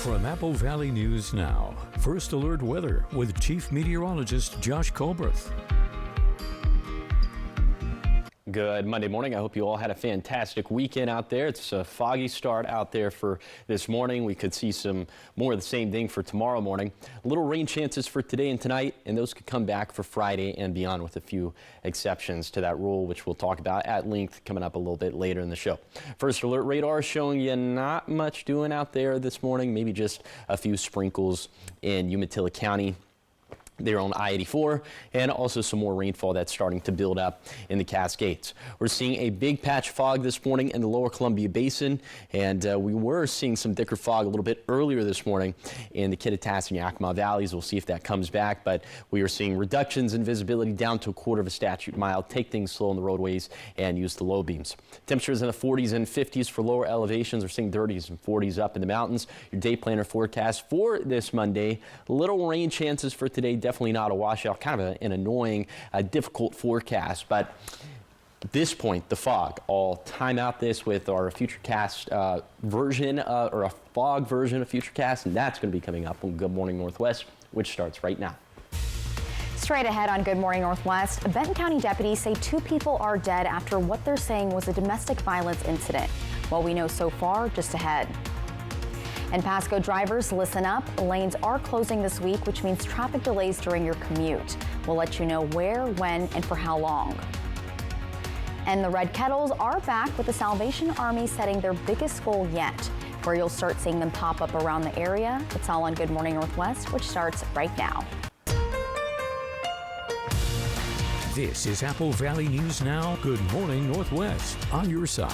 From Apple Valley News Now, First Alert Weather with Chief Meteorologist Josh Colbreth. Good Monday morning. I hope you all had a fantastic weekend out there. It's a foggy start out there for this morning. We could see some more of the same thing for tomorrow morning. Little rain chances for today and tonight, and those could come back for Friday and beyond with a few exceptions to that rule, which we'll talk about at length coming up a little bit later in the show. First Alert radar showing you not much doing out there this morning, maybe just a few sprinkles in Umatilla County there on I-84, and also some more rainfall that's starting to build up in the Cascades. We're seeing a big patch of fog this morning in the lower Columbia Basin, and we were seeing some thicker fog a little bit earlier this morning in the Kittitas and Yakima valleys. We'll see if that comes back, but we are seeing reductions in visibility down to a quarter of a statute mile. Take things slow on the roadways and use the low beams. Temperatures in the 40s and 50s for lower elevations. We're seeing 30s and 40s up in the mountains. Your day planner forecast for this Monday, little rain chances for today. Definitely not a washout, kind of an annoying, difficult forecast, but at this point, the fog. I'll time out this with our Futurecast version, or a fog version of Futurecast, and that's going to be coming up on Good Morning Northwest, which starts right now. Straight ahead on Good Morning Northwest, Benton County deputies say 2 people are dead after what they're saying was a domestic violence incident. What we know so far, just ahead. And Pasco drivers, listen up. Lanes are closing this week, which means traffic delays during your commute. We'll let you know where, when, and for how long. And the Red Kettles are back with the Salvation Army setting their biggest goal yet, where you'll start seeing them pop up around the area. It's all on Good Morning Northwest, which starts right now. This is Apple Valley News Now. Good Morning Northwest on your side.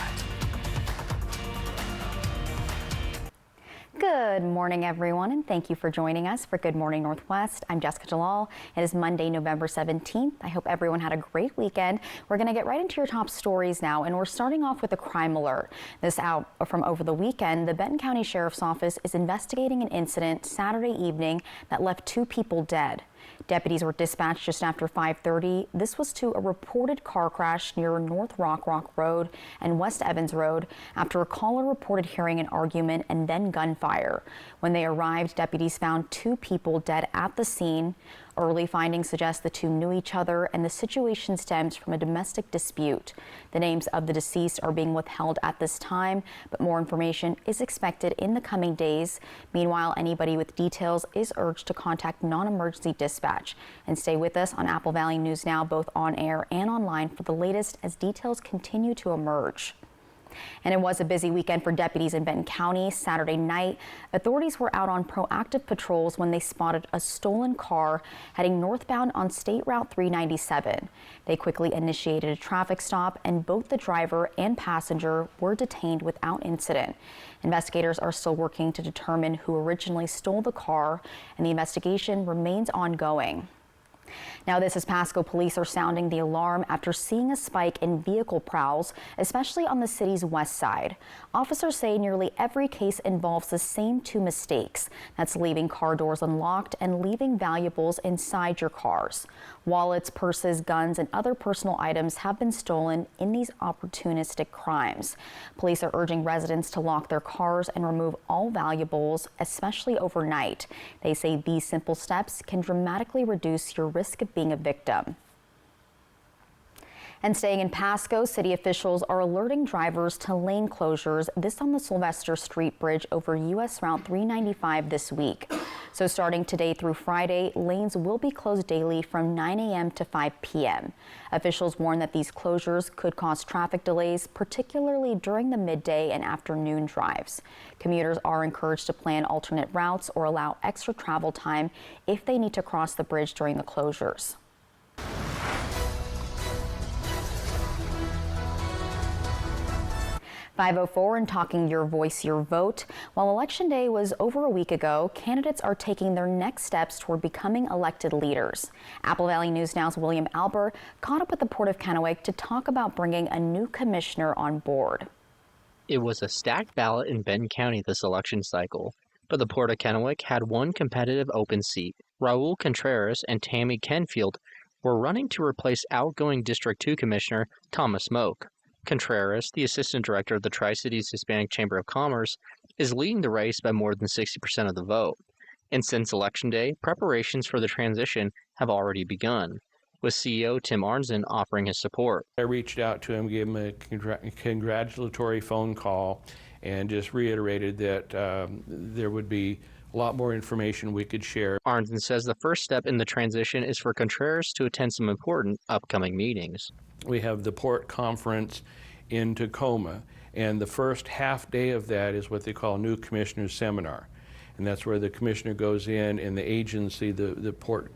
Good morning, everyone, and thank you for joining us for Good Morning Northwest. I'm Jessica Jalal. It is Monday, November 17th. I hope everyone had a great weekend. We're going to get right into your top stories now, and we're starting off with a crime alert. This out from over the weekend. The Benton County Sheriff's Office is investigating an incident Saturday evening that left 2 people dead. Deputies were dispatched just after 5:30. This was to a reported car crash near North Rock Road and West Evans Road after a caller reported hearing an argument and then gunfire. When they arrived, deputies found 2 people dead at the scene. Early findings suggest the 2 knew each other and the situation stems from a domestic dispute. The names of the deceased are being withheld at this time, but more information is expected in the coming days. Meanwhile, anybody with details is urged to contact non-emergency dispatch. And stay with us on Apple Valley News Now, both on air and online, for the latest as details continue to emerge. And it was a busy weekend for deputies in Benton County. Saturday night, authorities were out on proactive patrols when they spotted a stolen car heading northbound on State Route 397. They quickly initiated a traffic stop, and both the driver and passenger were detained without incident. Investigators are still working to determine who originally stole the car, and the investigation remains ongoing. Now, this is Pasco. Police are sounding the alarm after seeing a spike in vehicle prowls, especially on the city's west side. Officers say nearly every case involves the same 2 mistakes. That's leaving car doors unlocked and leaving valuables inside your cars. Wallets, purses, guns, and other personal items have been stolen in these opportunistic crimes. Police are urging residents to lock their cars and remove all valuables, especially overnight. They say these simple steps can dramatically reduce your risk of being a victim. And staying in Pasco, city officials are alerting drivers to lane closures, this on the Sylvester Street Bridge over U.S. Route 395 this week. So starting today through Friday, lanes will be closed daily from 9 a.m. to 5 p.m. Officials warn that these closures could cause traffic delays, particularly during the midday and afternoon drives. Commuters are encouraged to plan alternate routes or allow extra travel time if they need to cross the bridge during the closures. 504 and talking your voice, your vote. While Election Day was over a week ago, candidates are taking their next steps toward becoming elected leaders. Apple Valley News Now's William Alber caught up with the Port of Kennewick to talk about bringing a new commissioner on board. It was a stacked ballot in Benton County this election cycle, but the Port of Kennewick had one competitive open seat. Raul Contreras and Tammy Kenfield were running to replace outgoing District 2 Commissioner Thomas Moak. Contreras, the assistant director of the Tri-Cities Hispanic Chamber of Commerce, is leading the race by more than 60% of the vote. And since Election Day, preparations for the transition have already begun, with CEO Tim Arnzen offering his support. I reached out to him, gave him a congratulatory phone call, and just reiterated that there would be a lot more information we could share. Arnzen says the first step in the transition is for Contreras to attend some important upcoming meetings. We have the port conference in Tacoma, and the first half day of that is what they call New Commissioners Seminar. And that's where the commissioner goes in and the agency, the port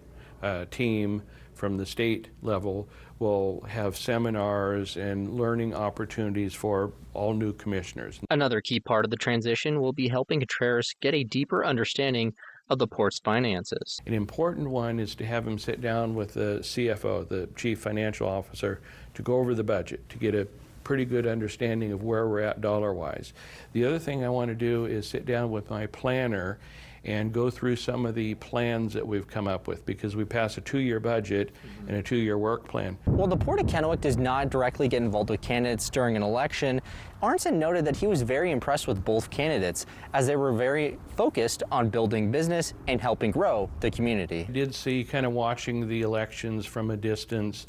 team from the state level will have seminars and learning opportunities for all new commissioners. Another key part of the transition will be helping Contreras get a deeper understanding of the port's finances. An important one is to have him sit down with the CFO, the Chief Financial Officer, to go over the budget, to get a pretty good understanding of where we're at dollar-wise. The other thing I want to do is sit down with my planner and go through some of the plans that we've come up with, because we pass a 2-year budget and a 2-year work plan. While the Port of Kennewick does not directly get involved with candidates during an election, Arnzen noted that he was very impressed with both candidates, as they were very focused on building business and helping grow the community. I did see, kind of watching the elections from a distance,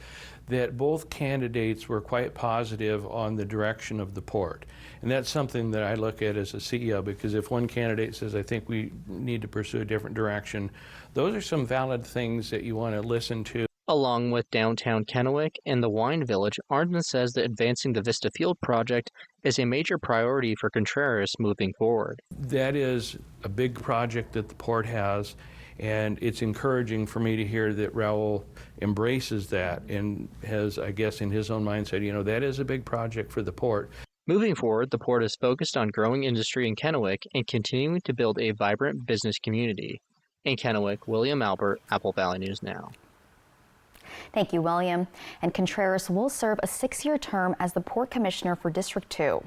that both candidates were quite positive on the direction of the port. And that's something that I look at as a CEO, because if one candidate says, I think we need to pursue a different direction, those are some valid things that you want to listen to. Along with downtown Kennewick and the Wine Village, Arnzen says that advancing the Vista Field project is a major priority for Contreras moving forward. That is a big project that the port has, and it's encouraging for me to hear that Raul embraces that and has, I guess, in his own mind said, you know, that is a big project for the port. Moving forward, the port is focused on growing industry in Kennewick and continuing to build a vibrant business community. In Kennewick, William Albert, Apple Valley News Now. Thank you, William. And Contreras will serve a 6-year term as the Port Commissioner for District 2.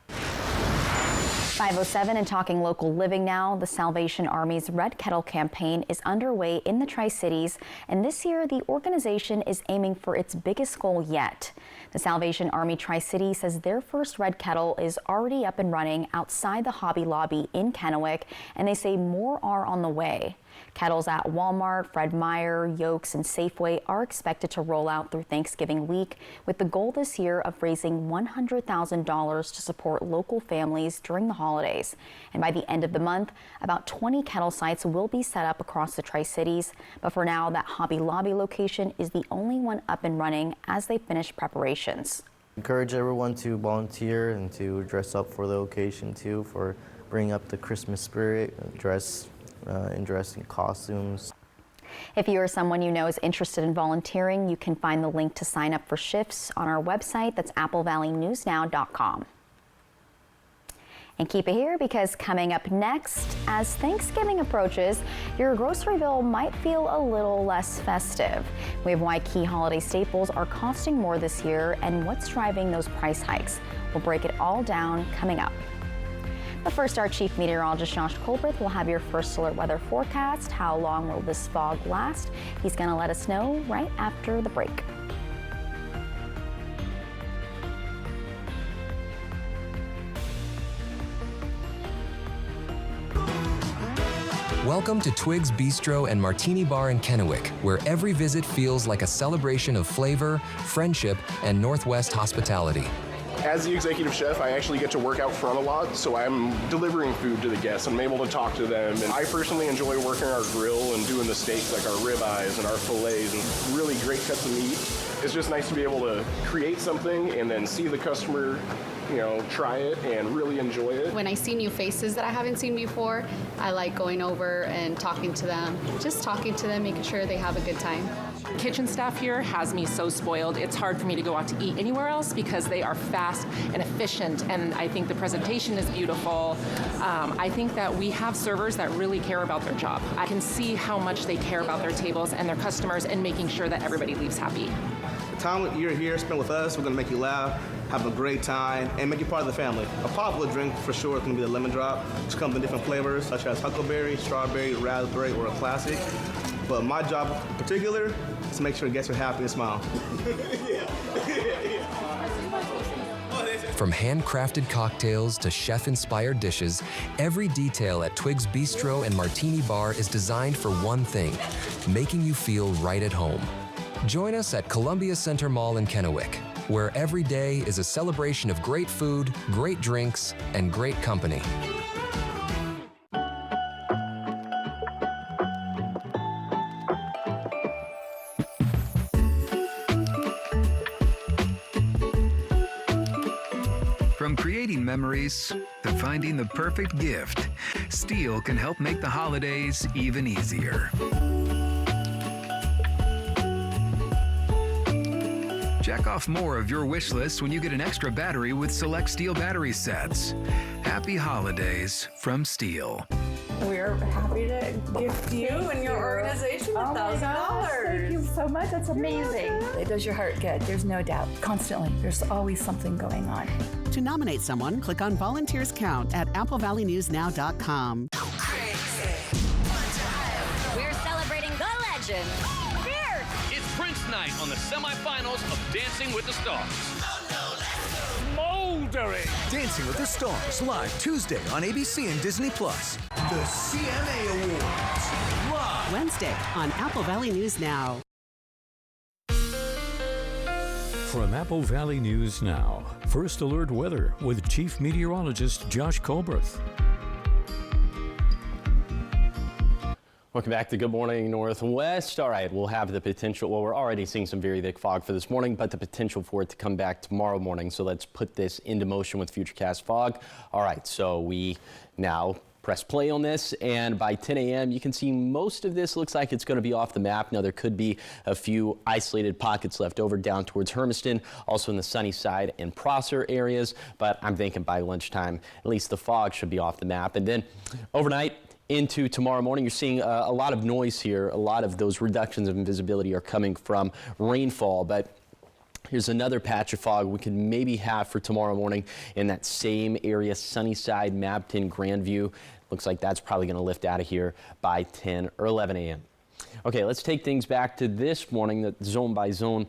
5:07 and talking local living now. The Salvation Army's Red Kettle campaign is underway in the Tri-Cities, and this year the organization is aiming for its biggest goal yet. The Salvation Army Tri-City says their first Red Kettle is already up and running outside the Hobby Lobby in Kennewick, and they say more are on the way. Kettles at Walmart, Fred Meyer, Yokes, and Safeway are expected to roll out through Thanksgiving week, with the goal this year of raising $100,000 to support local families during the holidays. And by the end of the month, about 20 kettle sites will be set up across the Tri-Cities. But for now, that Hobby Lobby location is the only one up and running as they finish preparations. Encourage everyone to volunteer and to dress up for the occasion too, for bringing up the Christmas spirit, dress in costumes. If you or someone you know is interested in volunteering, you can find the link to sign up for shifts on our website. That's applevalleynewsnow.com. And keep it here, because coming up next, as Thanksgiving approaches, your grocery bill might feel a little less festive. We have why key holiday staples are costing more this year and what's driving those price hikes. We'll break it all down coming up. But first, our Chief Meteorologist Josh Colbreth will have your first alert weather forecast. How long will this fog last? He's going to let us know right after the break. Welcome to Twig's Bistro and Martini Bar in Kennewick, where every visit feels like a celebration of flavor, friendship, and Northwest hospitality. As the executive chef, I actually get to work out front a lot, so I'm delivering food to the guests and I'm able to talk to them. And I personally enjoy working our grill and doing the steaks, like our ribeyes and our fillets and really great cuts of meat. It's just nice to be able to create something and then see the customer, you know, try it and really enjoy it. When I see new faces that I haven't seen before, I like going over and talking to them, just talking to them, making sure they have a good time. Kitchen staff here has me so spoiled. It's hard for me to go out to eat anywhere else because they are fast and efficient, and I think the presentation is beautiful. I think that we have servers that really care about their job. I can see how much they care about their tables and their customers and making sure that everybody leaves happy. The time you're here spent with us, we're going to make you laugh, have a great time, and make you part of the family. A popular drink for sure is going to be the lemon drop, which comes in different flavors such as huckleberry, strawberry, raspberry, or a classic. But my job in particular is to make sure guests are happy and smile. From handcrafted cocktails to chef-inspired dishes, every detail at Twig's Bistro and Martini Bar is designed for one thing, making you feel right at home. Join us at Columbia Center Mall in Kennewick, where every day is a celebration of great food, great drinks, and great company. From creating memories to finding the perfect gift, Steel can help make the holidays even easier. Check off more of your wish list when you get an extra battery with select Steel battery sets. Happy holidays from Steel. We're happy to gift you and your organization $1,000. Thank you so much. That's amazing. It does your heart good. There's no doubt. Constantly. There's always something going on. To nominate someone, click on Volunteers Count at AppleValleyNewsNow.com. We're celebrating the legend. Here! It's Prince Night on the semifinals of Dancing with the Stars. Moldering! Dancing with the Stars, live Tuesday on ABC and Disney+. The CMA Awards, live Wednesday on Apple Valley News Now. From Apple Valley News Now, First Alert Weather with Chief Meteorologist Josh Colbreth. Welcome back to Good Morning Northwest. All right, we'll have the potential, well, we're already seeing some very thick fog for this morning, but the potential for it to come back tomorrow morning. So let's put this into motion with Futurecast fog. All right, so we now press play on this, and by 10 a.m. you can see most of this looks like it's going to be off the map. Now there could be a few isolated pockets left over down towards Hermiston, also in the Sunnyside and Prosser areas, but I'm thinking by lunchtime at least the fog should be off the map. And then overnight into tomorrow morning, you're seeing a lot of noise here. A lot of those reductions in visibility are coming from rainfall, but here's another patch of fog we could maybe have for tomorrow morning in that same area, Sunnyside, Mabton, Grandview. Looks like that's probably going to lift out of here by 10 or 11 a.m. Okay, let's take things back to this morning, the zone by zone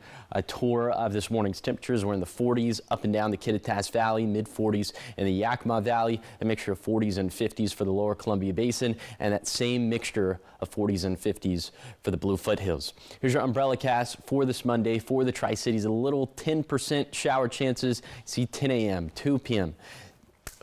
tour of this morning's temperatures. We're in the 40s up and down the Kittitas Valley, mid 40s in the Yakima Valley, a mixture of 40s and 50s for the lower Columbia Basin, and that same mixture of 40s and 50s for the Blue Foothills. Here's your umbrella cast for this Monday for the Tri-Cities. A little 10% shower chances. See 10 a.m., 2 p.m.,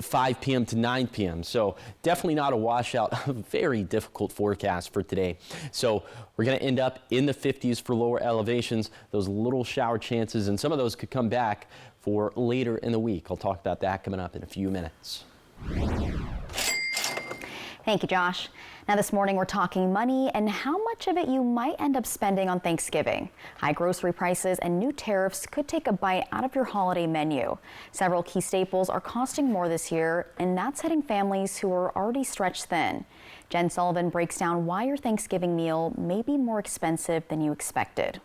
5 p.m. to 9 p.m. So definitely not a washout. Very difficult forecast for today. So we're going to end up in the 50s for lower elevations. Those little shower chances, and some of those could come back for later in the week. I'll talk about that coming up in a few minutes. Thank you, Josh. Now this morning we're talking money and how much of it you might end up spending on Thanksgiving. High grocery prices and new tariffs could take a bite out of your holiday menu. Several key staples are costing more this year, and that's hitting families who are already stretched thin. Jen Sullivan breaks down why your Thanksgiving meal may be more expensive than you expected.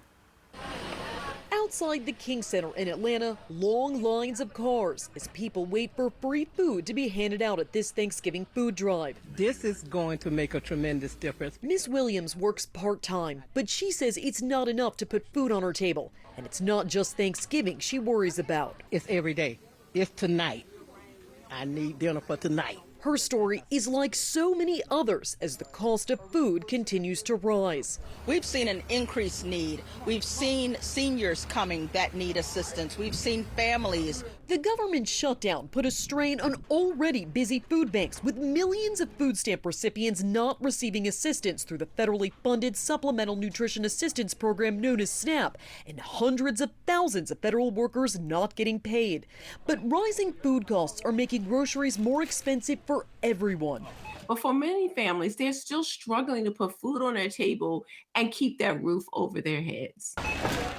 Outside the King Center in Atlanta, long lines of cars as people wait for free food to be handed out at this Thanksgiving food drive. This is going to make a tremendous difference. Miss Williams works part-time, but she says it's not enough to put food on her table. And it's not just Thanksgiving she worries about. It's every day. It's tonight. I need dinner for tonight. Her story is like so many others as the cost of food continues to rise. We've seen an increased need. We've seen seniors coming that need assistance. We've seen families. The government shutdown put a strain on already busy food banks, with millions of food stamp recipients not receiving assistance through the federally funded Supplemental Nutrition Assistance Program known as SNAP, and hundreds of thousands of federal workers not getting paid. But rising food costs are making groceries more expensive for everyone. But for many families, they're still struggling to put food on their table and keep that roof over their heads.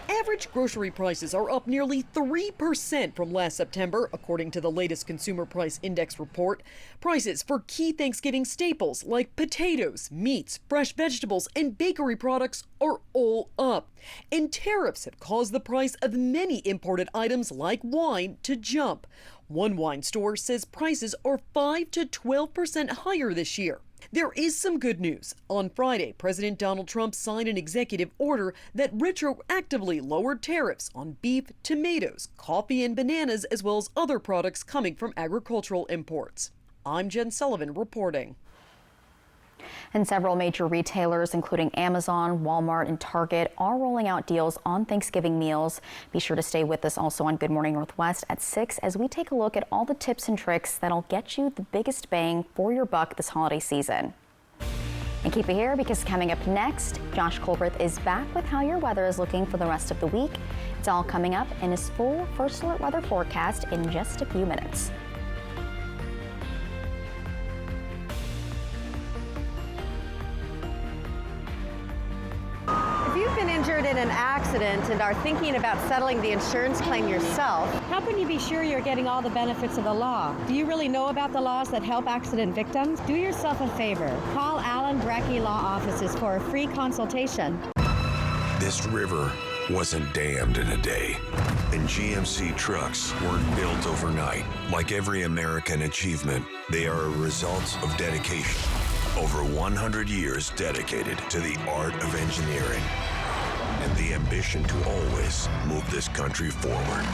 Average grocery prices are up nearly 3% from last September, according to the latest Consumer Price Index report. Prices for key Thanksgiving staples like potatoes, meats, fresh vegetables, and bakery products are all up. And tariffs have caused the price of many imported items like wine to jump. One wine store says prices are 5 to 12% higher this year. There is some good news. On Friday, President Donald Trump signed an executive order that retroactively lowered tariffs on beef, tomatoes, coffee, and bananas, as well as other products coming from agricultural imports. I'm Jen Sullivan reporting. And several major retailers, including Amazon, Walmart, and Target, are rolling out deals on Thanksgiving meals. Be sure to stay with us also on Good Morning Northwest at 6 as we take a look at all the tips and tricks that'll get you the biggest bang for your buck this holiday season. And keep it here because coming up next, Josh Colbreth is back with how your weather is looking for the rest of the week. It's all coming up in his full First Alert weather forecast in just a few minutes. If you've been injured in an accident and are thinking about settling the insurance claim yourself, how can you be sure you're getting all the benefits of the law? Do you really know about the laws that help accident victims? Do yourself a favor. Call Allen Brecky Law Offices for a free consultation. This river wasn't dammed in a day, and GMC trucks weren't built overnight. Like every American achievement, they are a result of dedication. Over 100 years dedicated to the art of engineering and the ambition to always move this country forward.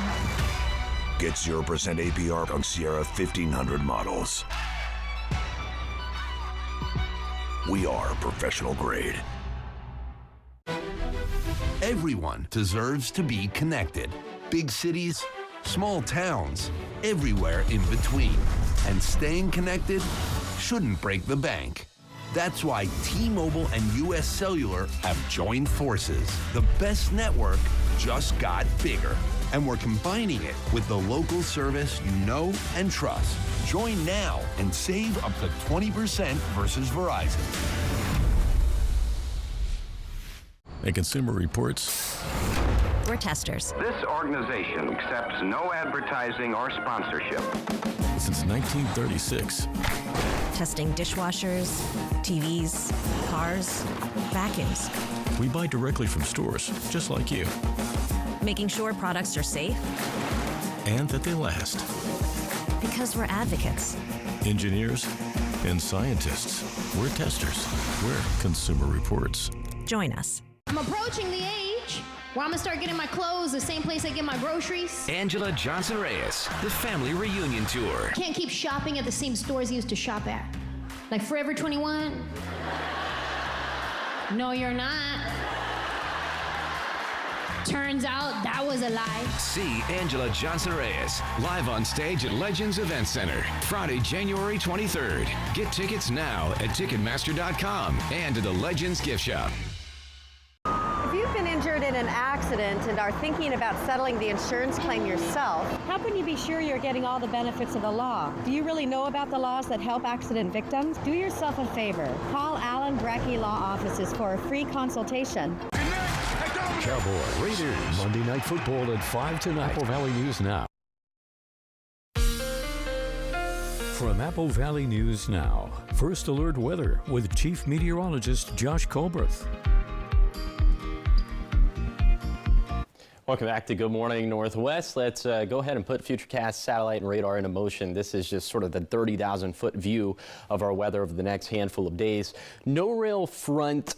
Get 0% APR on Sierra 1500 models. We are professional grade. Everyone deserves to be connected. Big cities, small towns, everywhere in between. And staying connected shouldn't break the bank. That's why T-Mobile and U.S. Cellular have joined forces. The best network just got bigger. And we're combining it with the local service you know and trust. Join now and save up to 20% versus Verizon. At Consumer Reports, we're testers. This organization accepts no advertising or sponsorship. Since 1936. Testing dishwashers, TVs, cars, vacuums. We buy directly from stores, just like you. Making sure products are safe. And that they last. Because we're advocates. Engineers and scientists. We're testers. We're Consumer Reports. Join us. I'm approaching the age where I'm gonna start getting my clothes the same place I get my groceries. Angela Johnson Reyes, the family reunion tour. Can't keep shopping at the same stores I used to shop at. Like Forever 21. No, you're not. Turns out that was a lie. See Angela Johnson Reyes live on stage at Legends Event Center, Friday, January 23rd. Get tickets now at Ticketmaster.com and to the Legends Gift Shop. If you've been injured in an accident and are thinking about settling the insurance claim yourself, how can you be sure you're getting all the benefits of the law? Do you really know about the laws that help accident victims? Do yourself a favor. Call Allen Brecky Law Offices for a free consultation. Cowboy Raiders, Monday Night Football at 5 tonight. Apple Valley News Now. From Apple Valley News Now, First Alert Weather with Chief Meteorologist Josh Colbreth. Welcome back to Good Morning Northwest. Let's go ahead and put Futurecast satellite and radar into motion. This is just sort of the 30,000-foot view of our weather over the next handful of days. No real front,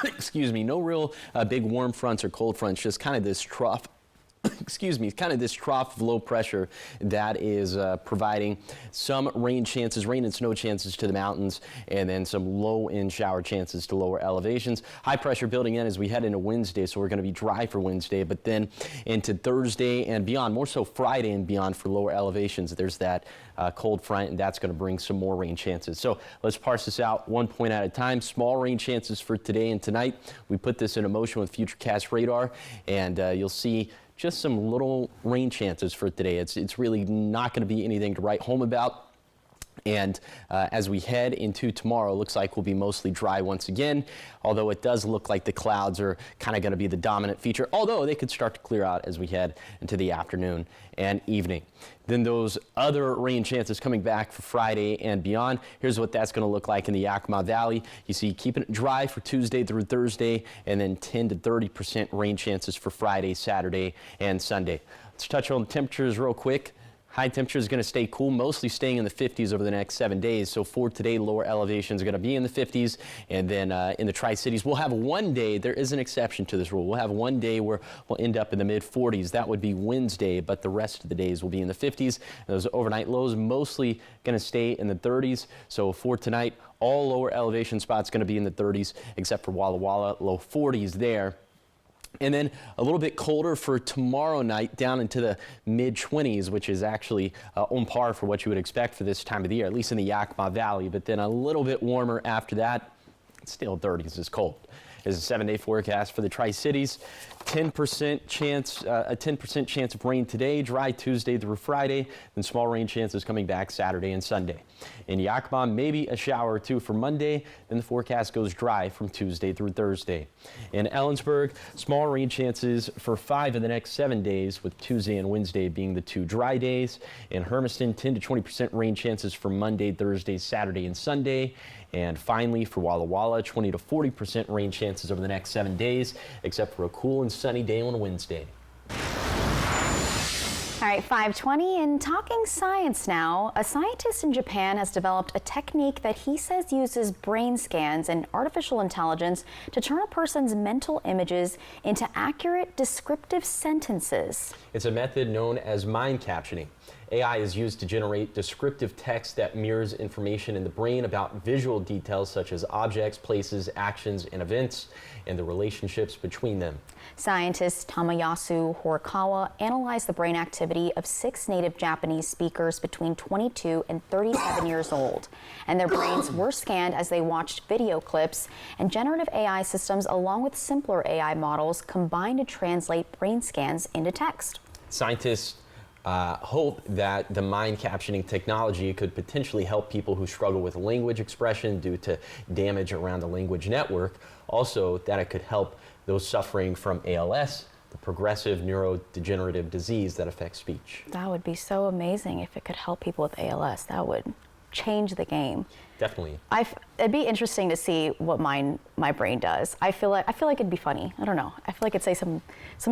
excuse me, no real big warm fronts or cold fronts, just kind of this trough. Excuse me, kind of this trough of low pressure that is providing some rain chances, rain and snow chances to the mountains, and then some low-end shower chances to lower elevations. High pressure building in as we head into Wednesday, so we're going to be dry for Wednesday, but then into Thursday and beyond, more so Friday and beyond for lower elevations. There's that cold front, and that's going to bring some more rain chances. So let's parse this out 1 point at a time. Small rain chances for today and tonight. We put this into motion with Futurecast radar, and you'll see just some little rain chances for today. It's really not going to be anything to write home about. And as we head into tomorrow, it looks like we'll be mostly dry once again, although it does look like the clouds are kind of going to be the dominant feature, although they could start to clear out as we head into the afternoon and evening. Then those other rain chances coming back for Friday and beyond. Here's what that's going to look like in the Yakima Valley. You see keeping it dry for Tuesday through Thursday, and then 10 to 30% rain chances for Friday, Saturday, and Sunday. Let's touch on the temperatures real quick. High temperature is going to stay cool, mostly staying in the 50s over the next 7 days. So for today, lower elevations are going to be in the 50s. And then in the Tri-Cities, we'll have one day, there is an exception to this rule. We'll have one day where we'll end up in the mid 40s. That would be Wednesday, but the rest of the days will be in the 50s. And those overnight lows mostly going to stay in the 30s. So for tonight, all lower elevation spots going to be in the 30s, except for Walla Walla, low 40s there. And then a little bit colder for tomorrow night, down into the mid-20s, which is actually on par for what you would expect for this time of the year, at least in the Yakima Valley. But then a little bit warmer after that. Still 30s is cold. There's a 7-day forecast for the Tri-Cities. 10% chance, a 10% chance of rain today, dry Tuesday through Friday, then small rain chances coming back Saturday and Sunday. In Yakima, maybe a shower or two for Monday, then the forecast goes dry from Tuesday through Thursday. In Ellensburg, small rain chances for 5 of the next 7 days, with Tuesday and Wednesday being the 2 dry days. In Hermiston, 10 to 20% rain chances for Monday, Thursday, Saturday, and Sunday. And finally, for Walla Walla, 20 to 40% rain chances over the next 7 days, except for a cool and sunny day on Wednesday. All right, 5:20 and talking science now. A scientist in Japan has developed a technique that he says uses brain scans and artificial intelligence to turn a person's mental images into accurate descriptive sentences. It's a method known as mind captioning. AI is used to generate descriptive text that mirrors information in the brain about visual details such as objects, places, actions, and events, and the relationships between them. Scientist Tamayasu Horikawa analyzed the brain activity of 6 native Japanese speakers between 22 and 37 years old, and their brains were scanned as they watched video clips, and generative AI systems along with simpler AI models combined to translate brain scans into text. Scientists hope that the mind captioning technology could potentially help people who struggle with language expression due to damage around the language network. Also, that it could help those suffering from ALS, the progressive neurodegenerative disease that affects speech. That would be so amazing if it could help people with ALS. That would change the game. Definitely. It'd be interesting to see what my brain does. I feel like it'd be funny. I don't know. I feel like it'd say some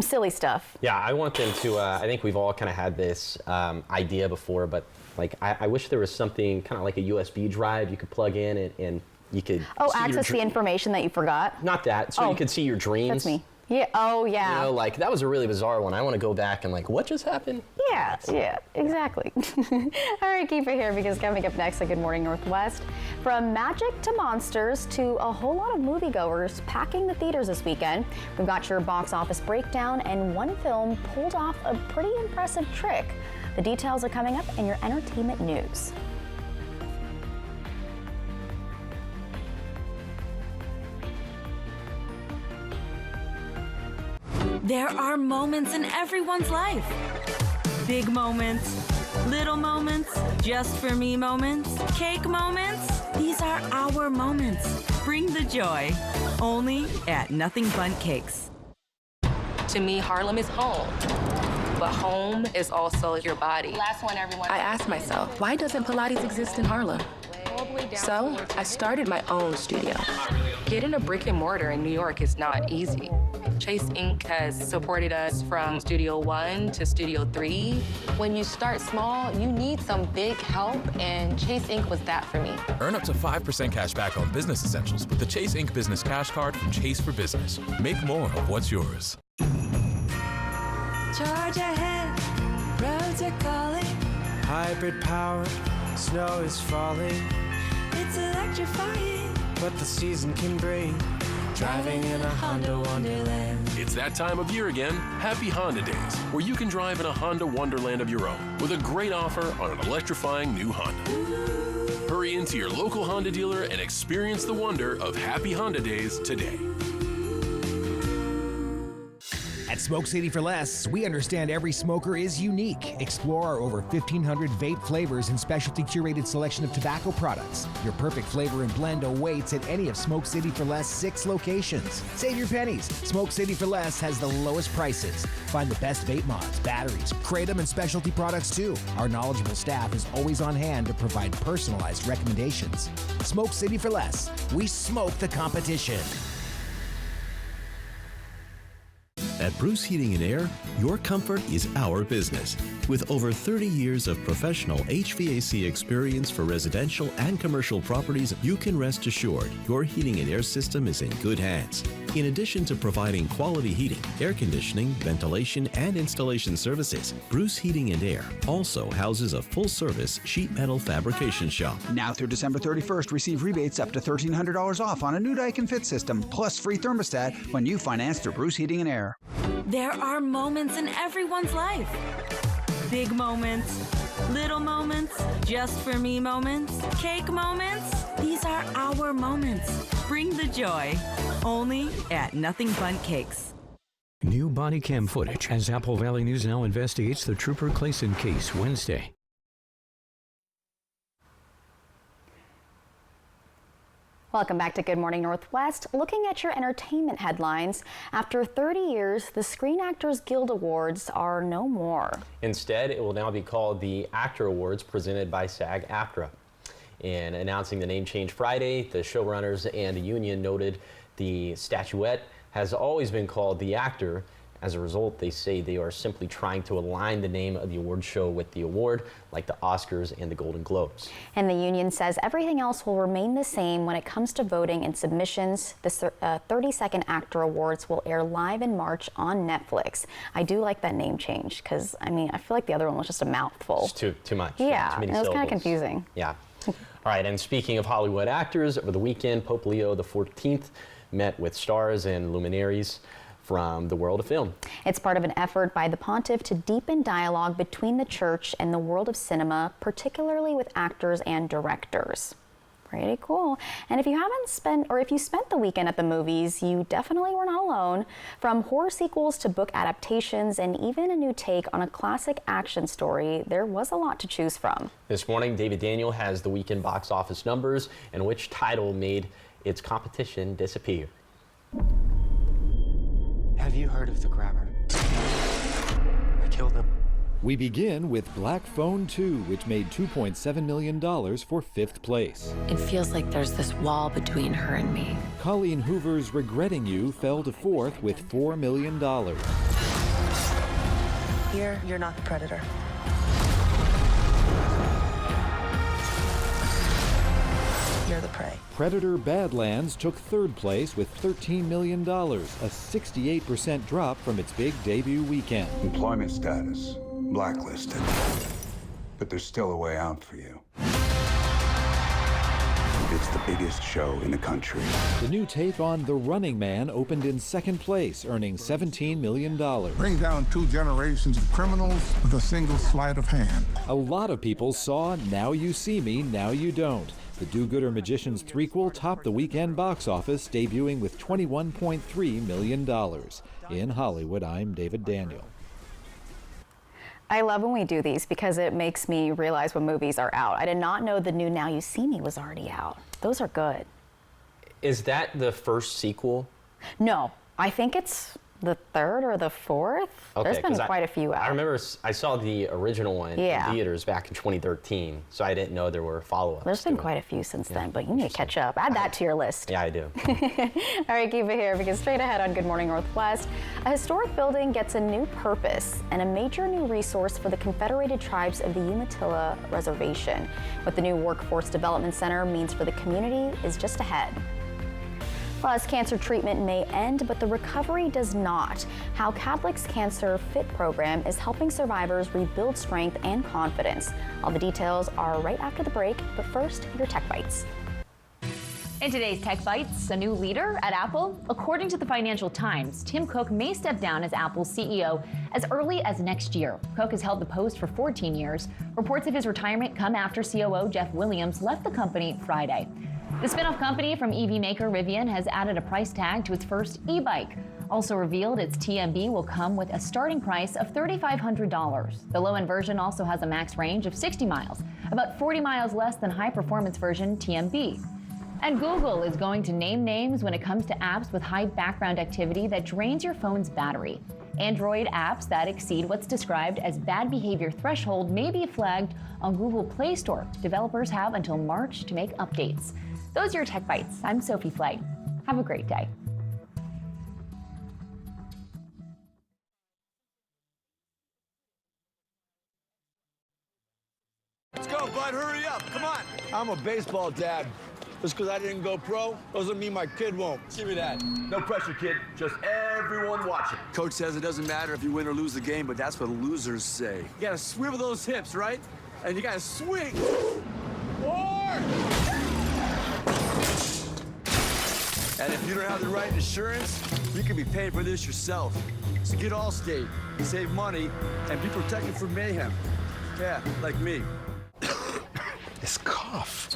silly stuff. Yeah, I want them to. I think we've all kind of had this idea before, but like I wish there was something kind of like a USB drive you could plug in and you could. Oh, access the information that you forgot. Not that. So you could see your dreams. That's me. Yeah. Oh, yeah. You know, like that was a really bizarre one. I want to go back and like, what just happened? Yeah. Yeah. Exactly. All right, keep it here because coming up next on Good Morning Northwest, from magic to monsters to a whole lot of moviegoers packing the theaters this weekend. We've got your box office breakdown, and one film pulled off a pretty impressive trick. The details are coming up in your entertainment news. There are moments in everyone's life. Big moments, little moments, just for me moments, cake moments. These are our moments. Bring the joy. Only at Nothing Bundt Cakes. To me, Harlem is home. But home is also your body. Last one, everyone. I asked myself, why doesn't Pilates exist in Harlem? So I started my own studio. Getting a brick and mortar in New York is not easy. Chase Inc. has supported us from Studio 1 to Studio 3. When you start small, you need some big help, and Chase Inc. was that for me. Earn up to 5% cash back on business essentials with the Chase Inc. Business Cash Card from Chase for Business. Make more of what's yours. Charge ahead, roads are calling. Hybrid powered, snow is falling. It's electrifying, but the season can bring driving in a Honda Wonderland. It's that time of year again. Happy Honda Days, where you can drive in a Honda Wonderland of your own with a great offer on an electrifying new Honda. Ooh. Hurry into your local Honda dealer and experience the wonder of Happy Honda Days today. At Smoke City for Less, we understand every smoker is unique. Explore our over 1,500 vape flavors and specialty curated selection of tobacco products. Your perfect flavor and blend awaits at any of Smoke City for Less 6 locations. Save your pennies. Smoke City for Less has the lowest prices. Find the best vape mods, batteries, kratom, and specialty products too. Our knowledgeable staff is always on hand to provide personalized recommendations. Smoke City for Less. We smoke the competition. At Bruce Heating and Air, your comfort is our business. With over 30 years of professional HVAC experience for residential and commercial properties, you can rest assured your heating and air system is in good hands. In addition to providing quality heating, air conditioning, ventilation, and installation services, Bruce Heating and Air also houses a full-service sheet metal fabrication shop. Now through December 31st, receive rebates up to $1,300 off on a new Daikin Fit system, plus free thermostat when you finance through Bruce Heating and Air. There are moments in everyone's life. Big moments, little moments, just for me moments, cake moments. These are our moments. Bring the joy. Only at Nothing Bundt Cakes. New body cam footage as Apple Valley News Now investigates the Trooper Clayson case Wednesday. Welcome back to Good Morning Northwest. Looking at your entertainment headlines, after 30 years, the Screen Actors Guild Awards are no more. Instead, it will now be called the Actor Awards presented by SAG-AFTRA. In announcing the name change Friday, the showrunners and the union noted the statuette has always been called The Actor. As a result, they say they are simply trying to align the name of the award show with the award, like the Oscars and the Golden Globes. And the union says everything else will remain the same when it comes to voting and submissions. The 32nd Actor Awards will air live in March on Netflix. I do like that name change because, I mean, I feel like the other one was just a mouthful. It's too much. Yeah, too many it was kind of syllables. confusing. Yeah. All right, and speaking of Hollywood actors, over the weekend, Pope Leo XIV met with stars and luminaries from the world of film. It's part of an effort by the pontiff to deepen dialogue between the church and the world of cinema, particularly with actors and directors. Pretty cool. And if you haven't spent, or if you spent the weekend at the movies, you definitely were not alone. From horror sequels to book adaptations and even a new take on a classic action story, there was a lot to choose from. This morning, David Daniel has the weekend box office numbers and which title made its competition disappear. Have you heard of the Grabber? I killed him. We begin with Black Phone 2, which made $2.7 million for 5th place. It feels like there's this wall between her and me. Colleen Hoover's Regretting You fell to 4th with $4 million. Here, you're not the predator. You're the prey. Predator Badlands took 3rd place with $13 million, a 68% drop from its big debut weekend. Employment status, blacklisted. But there's still a way out for you. It's the biggest show in the country. The new take on The Running Man opened in 2nd place, earning $17 million. Bring down 2 generations of criminals with a single sleight of hand. A lot of people saw Now You See Me, Now You Don't. The Do-Gooder Magician's threequel topped the weekend box office, debuting with $21.3 million. In Hollywood, I'm David Daniel. I love when we do these because it makes me realize when movies are out. I did not know the new Now You See Me was already out. Those are good. Is that the first sequel? No, I think it's the 3rd or the 4th. Okay, there's been quite a few out. I remember I saw the original one in Yeah. theaters back in 2013, so I didn't know there were follow-ups. There's been quite a few since then, but you need to catch up. Add that to your list. Yeah, I do. All right, keep it here because straight ahead on Good Morning Northwest, a historic building gets a new purpose and a major new resource for the Confederated Tribes of the Umatilla Reservation. What the new Workforce Development Center means for the community is just ahead. Plus, cancer treatment may end, but the recovery does not. How Cadlic's Cancer Fit program is helping survivors rebuild strength and confidence. All the details are right after the break, but first, your Tech Bites. In today's Tech Bites, a new leader at Apple. According to the Financial Times, Tim Cook may step down as Apple's CEO as early as next year. Cook has held the post for 14 years. Reports of his retirement come after COO Jeff Williams left the company Friday. The spin-off company from EV maker Rivian has added a price tag to its first e-bike. Also revealed its TMB will come with a starting price of $3,500. The low-end version also has a max range of 60 miles, about 40 miles less than high-performance version TMB. And Google is going to name names when it comes to apps with high background activity that drains your phone's battery. Android apps that exceed what's described as bad behavior threshold may be flagged on Google Play Store. Developers have until March to make updates. Those are your Tech Bites. I'm Sophie Flight. Have a great day. I'm a baseball dad. Just because I didn't go pro doesn't mean my kid won't. Give me that. No pressure, kid. Just everyone watching. Coach says it doesn't matter if you win or lose the game, but that's what losers say. You gotta swivel those hips, right? And you gotta swing. More! And if you don't have the right insurance, you can be paying for this yourself. So get Allstate, save money, and be protected from mayhem. Yeah, like me. This cough.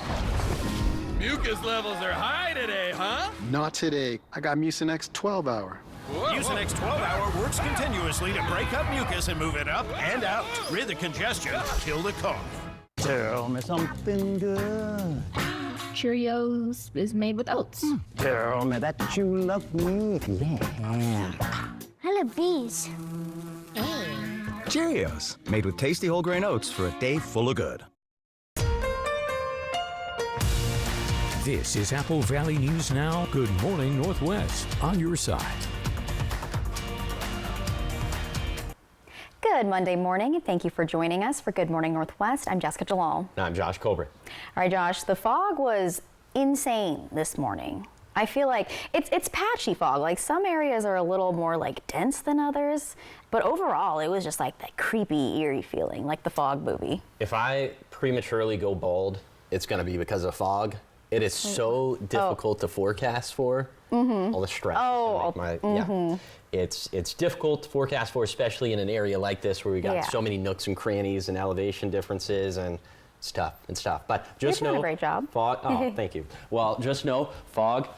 Mucus levels are high today, huh? Not today. I got Mucinex 12 Hour. Mucinex 12 Hour works continuously to break up mucus and move it up and out. Rid the congestion, kill the cough. Tell me something good. Cheerios is made with oats. Tell me that you love me. Yeah. I love bees. Cheerios, made with tasty whole grain oats for a day full of good. This is Apple Valley News Now. Good morning, Northwest. On your side. Good Monday morning, and thank you for joining us for Good Morning Northwest. I'm Jessica Jalal. And I'm Josh Colbert. All right, Josh, the fog was insane this morning. I feel like it's patchy fog. Like some areas are a little more like dense than others, but overall it was just like that creepy, eerie feeling, like the Fog movie. If I prematurely go bald, it's going to be because of fog. It is so difficult to forecast for. All the stress. It's difficult to forecast for, especially in an area like this where we got so many nooks and crannies and elevation differences, and it's tough. But just know, a great job. Fog. Oh, thank you. Well, just know fog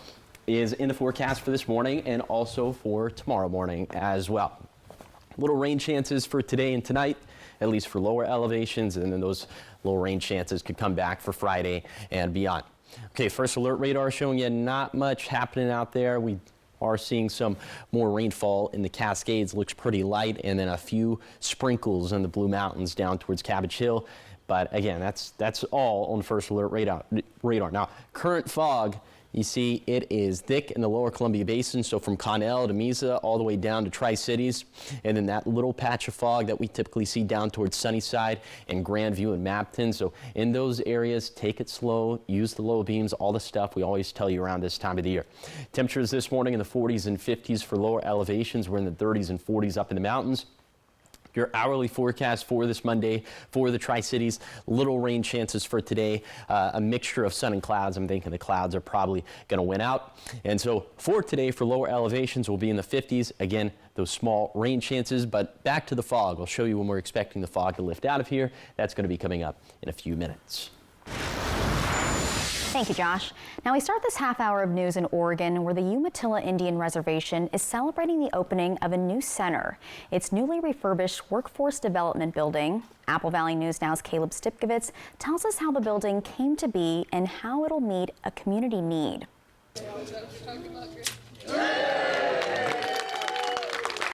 is in the forecast for this morning and also for tomorrow morning as well. Little rain chances for today and tonight, at least for lower elevations, and then those low rain chances could come back for Friday and beyond. Okay, first alert radar showing you not much happening out there. We are seeing some more rainfall in the Cascades. Looks pretty light, and then a few sprinkles in the Blue Mountains down towards Cabbage Hill. But again, that's all on first alert radar. Now, current fog, you see it is thick in the lower Columbia Basin, so from Connell to Mesa all the way down to Tri-Cities, and then that little patch of fog that we typically see down towards Sunnyside and Grandview and Mapton. So in those areas, take it slow, use the low beams, all the stuff we always tell you around this time of the year. Temperatures this morning in the 40s and 50s for lower elevations. We're in the 30s and 40s up in the mountains. Your hourly forecast for this Monday for the Tri-Cities, little rain chances for today, a mixture of sun and clouds. I'm thinking the clouds are probably going to win out. And so for today, for lower elevations, we'll be in the 50s. Again, those small rain chances, but back to the fog. I'll show you when we're expecting the fog to lift out of here. That's going to be coming up in a few minutes. Thank you, Josh. Now we start this half hour of news in Oregon, where the Umatilla Indian Reservation is celebrating the opening of a new center. Its newly refurbished workforce development building. Apple Valley News Now's Caleb Stipkovitz tells us how the building came to be and how it'll meet a community need.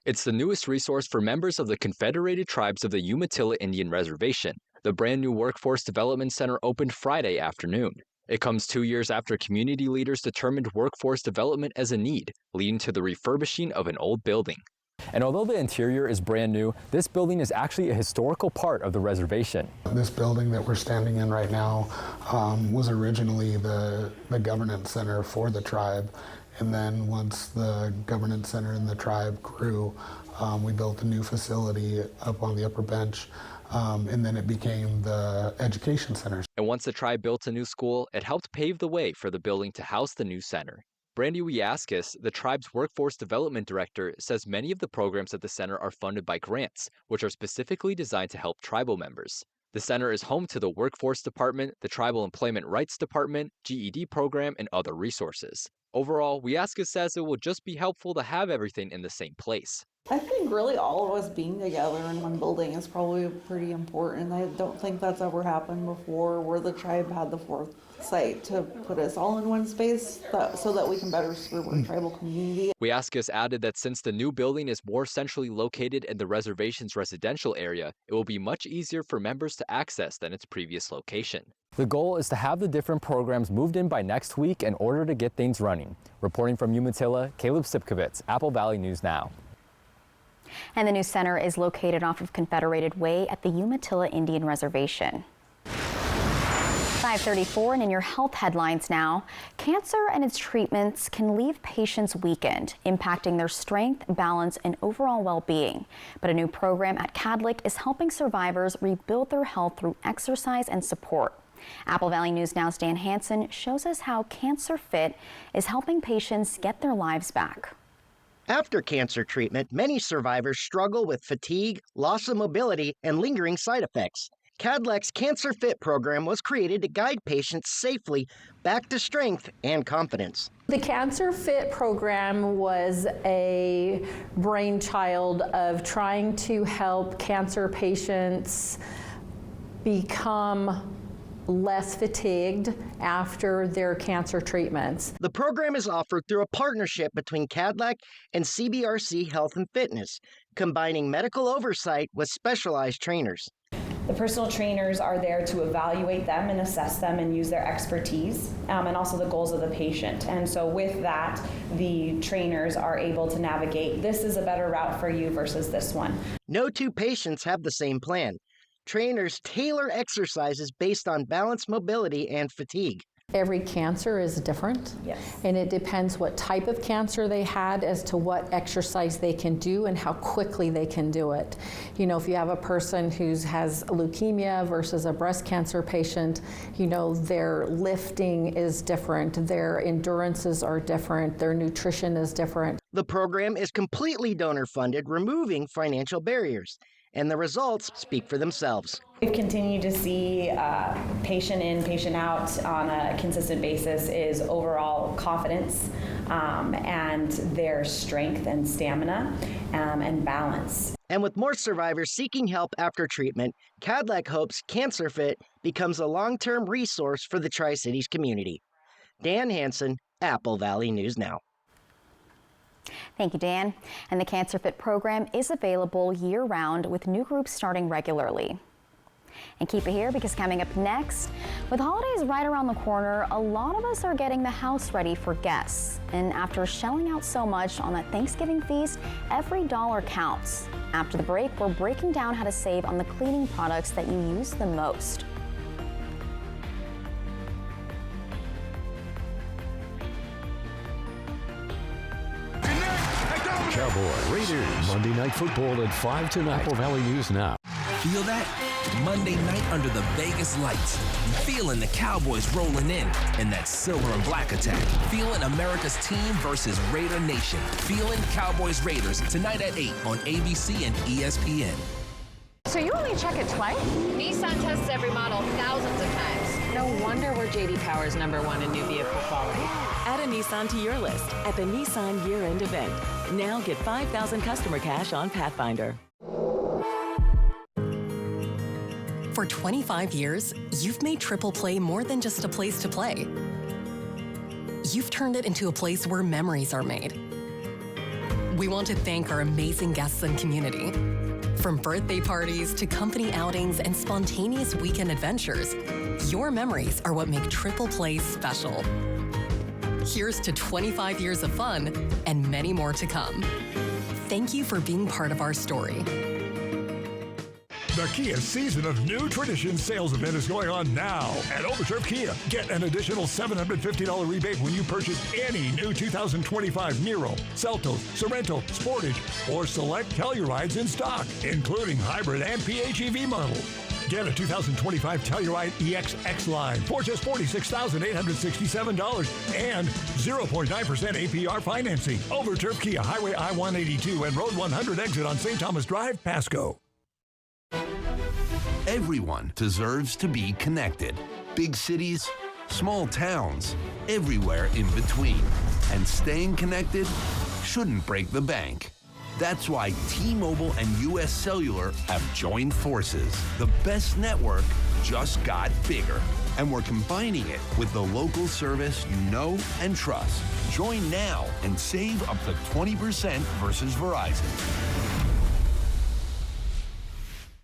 It's the newest resource for members of the Confederated Tribes of the Umatilla Indian Reservation. The brand new Workforce Development Center opened Friday afternoon. It comes 2 years after community leaders determined workforce development as a need, leading to the refurbishing of an old building. And although the interior is brand new, this building is actually a historical part of the reservation. This building that we're standing in right now was originally the governance center for the tribe. And then once the governance center in the tribe grew, we built a new facility up on the upper bench. And then it became the education center. And once the tribe built a new school, it helped pave the way for the building to house the new center. Brandy Wiaskis, the tribe's workforce development director, says many of the programs at the center are funded by grants, which are specifically designed to help tribal members. The center is home to the Workforce Department, the Tribal Employment Rights Department, GED program, and other resources. Overall, Wiaskis says it will just be helpful to have everything in the same place. I think really all of us being together in one building is probably pretty important. I don't think that's ever happened before, where the tribe had the foresight to put us all in one space so that we can better serve our tribal community. Wiaskis added that since the new building is more centrally located in the reservation's residential area, it will be much easier for members to access than its previous location. The goal is to have the different programs moved in by next week in order to get things running. Reporting from Umatilla, Caleb Stipkovitz, Apple Valley News Now. And the new center is located off of Confederated Way at the Umatilla Indian Reservation. 5 5:34 and in your health headlines now, cancer and its treatments can leave patients weakened, impacting their strength, balance, and overall well-being. But a new program at Kadlec is helping survivors rebuild their health through exercise and support. Apple Valley News Now's Dan Hansen shows us how Cancer Fit is helping patients get their lives back. After cancer treatment, many survivors struggle with fatigue, loss of mobility, and lingering side effects. Kadlec's Cancer Fit program was created to guide patients safely back to strength and confidence. The Cancer Fit program was a brainchild of trying to help cancer patients become less fatigued after their cancer treatments. The program is offered through a partnership between Kadlec and CBRC Health and Fitness, combining medical oversight with specialized trainers. The personal trainers are there to evaluate them and assess them and use their expertise and also the goals of the patient. And so with that, the trainers are able to navigate, this is a better route for you versus this one. No two patients have the same plan. Trainers tailor exercises based on balance, mobility, and fatigue. Every cancer is different, yes, and it depends what type of cancer they had as to what exercise they can do and how quickly they can do it. You know, if you have a person who has leukemia versus a breast cancer patient, you know, their lifting is different, their endurances are different, their nutrition is different. The program is completely donor-funded, removing financial barriers, and the results speak for themselves. We've continued to see patient in, patient out on a consistent basis is overall confidence and their strength and stamina and balance. And with more survivors seeking help after treatment, Kadlec hopes Cancer Fit becomes a long-term resource for the Tri-Cities community. Dan Hansen, Apple Valley News Now. Thank you, Dan. And the Cancer Fit program is available year-round with new groups starting regularly. And keep it here because coming up next, with holidays right around the corner, a lot of us are getting the house ready for guests. And after shelling out so much on that Thanksgiving feast, every dollar counts. After the break, we're breaking down how to save on the cleaning products that you use the most. Cowboy Raiders Monday Night Football at 5 to Apple Valley News Now. Feel that? Monday night under the Vegas lights. Feeling the Cowboys rolling in and that silver and black attack. Feeling America's team versus Raider Nation. Feeling Cowboys Raiders tonight at 8 on ABC and ESPN. So you only check it twice? Nissan tests every model thousands of times. No wonder we're J.D. Power's #1 in new vehicle quality. Add a Nissan to your list at the Nissan year-end event. Now get 5,000 customer cash on Pathfinder. For 25 years, you've made Triple Play more than just a place to play. You've turned it into a place where memories are made. We want to thank our amazing guests and community. From birthday parties to company outings and spontaneous weekend adventures, your memories are what make Triple Play special. Here's to 25 years of fun and many more to come. Thank you for being part of our story. The Kia Season of New Traditions sales event is going on now at Overturf Kia. Get an additional $750 rebate when you purchase any new 2025 Niro, Seltos, Sorrento, Sportage, or select Tellurides in stock, including hybrid and PHEV models. Get a 2025 Telluride EX X-Line for just $46,867 and 0.9% APR financing. Overturf Kia, Highway I-182 and Road 100 exit on St. Thomas Drive, Pasco. Everyone deserves to be connected. Big cities, small towns, everywhere in between. And staying connected shouldn't break the bank. That's why T-Mobile and US Cellular have joined forces. The best network just got bigger. And we're combining it with the local service you know and trust. Join now and save up to 20% versus Verizon.